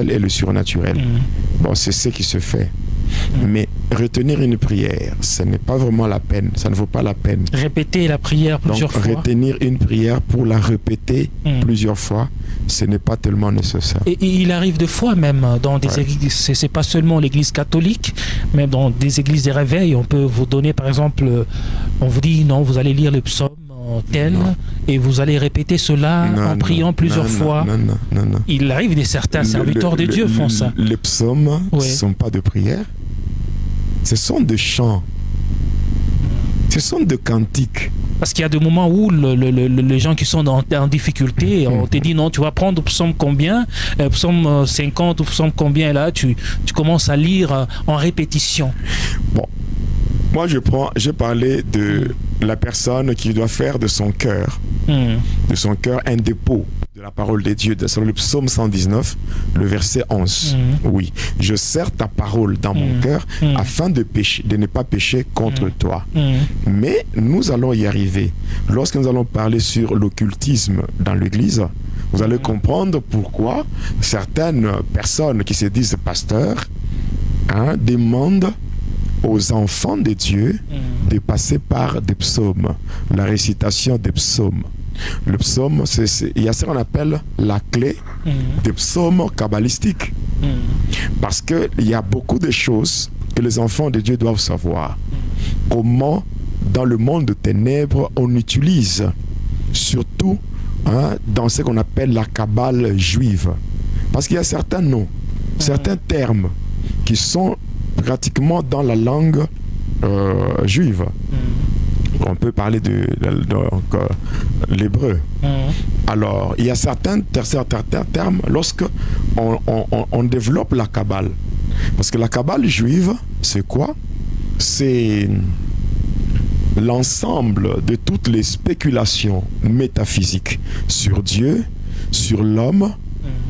et le surnaturel. Bon, c'est ce qui se fait. Mais retenir une prière, ce n'est pas vraiment la peine, ça ne vaut pas la peine. Répéter la prière plusieurs fois. Donc, retenir une prière pour la répéter plusieurs fois, ce n'est pas tellement nécessaire. Et il arrive de fois même dans des églises, c'est pas seulement l'église catholique, même dans des églises des réveils, on peut vous donner par exemple, on vous dit non, vous allez lire le psaume tel et vous allez répéter cela en priant plusieurs fois. Non. Il arrive des certains serviteurs de Dieu font ça. Les psaumes ne sont pas de prière, ce sont de chants, ce sont de cantiques. Parce qu'il y a des moments où les gens qui sont en difficulté, on te dit non, tu vas prendre psaume combien, psaume 50 ou psaume combien, là tu commences à lire en répétition. Bon. Moi, j'ai parlé de la personne qui doit faire de son cœur un dépôt de la parole de Dieu. Selon le psaume 119, le verset 11. Oui, je serre ta parole dans mon cœur afin de ne pas pécher contre toi. Mais nous allons y arriver. Lorsque nous allons parler sur l'occultisme dans l'Église, vous allez comprendre pourquoi certaines personnes qui se disent pasteurs demandent aux enfants de Dieu de passer par des psaumes, la récitation des psaumes. Le psaume, il y a ce qu'on appelle la clé des psaumes kabbalistiques. Parce qu'il y a beaucoup de choses que les enfants de Dieu doivent savoir. Comment, dans le monde de ténèbres, on utilise, surtout dans ce qu'on appelle la kabbale juive. Parce qu'il y a certains noms, certains termes qui sont pratiquement dans la langue juive. On peut parler de l'hébreu. Alors, il y a certains termes lorsque on développe la Kabbale. Parce que la Kabbale juive, c'est quoi? C'est l'ensemble de toutes les spéculations métaphysiques sur Dieu, sur l'homme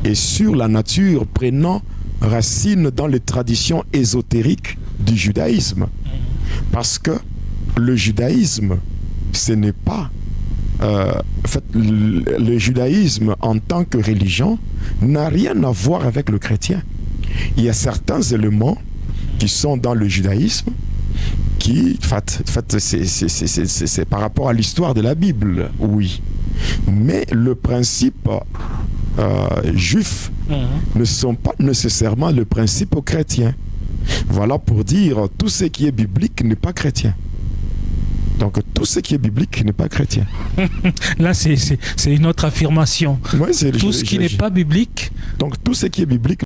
et sur la nature prenant racine dans les traditions ésotériques du judaïsme. Parce que le judaïsme, ce n'est pas... le judaïsme en tant que religion n'a rien à voir avec le chrétien. Il y a certains éléments qui sont dans le judaïsme qui, c'est par rapport à l'histoire de la Bible, oui. Mais le principe juif ne sont pas nécessairement le principe chrétien. Voilà pour dire tout ce qui est biblique n'est pas chrétien. Donc tout ce qui est biblique n'est pas chrétien. Là c'est une autre affirmation. Ouais, tout ce qui n'est pas biblique. Donc tout ce qui est biblique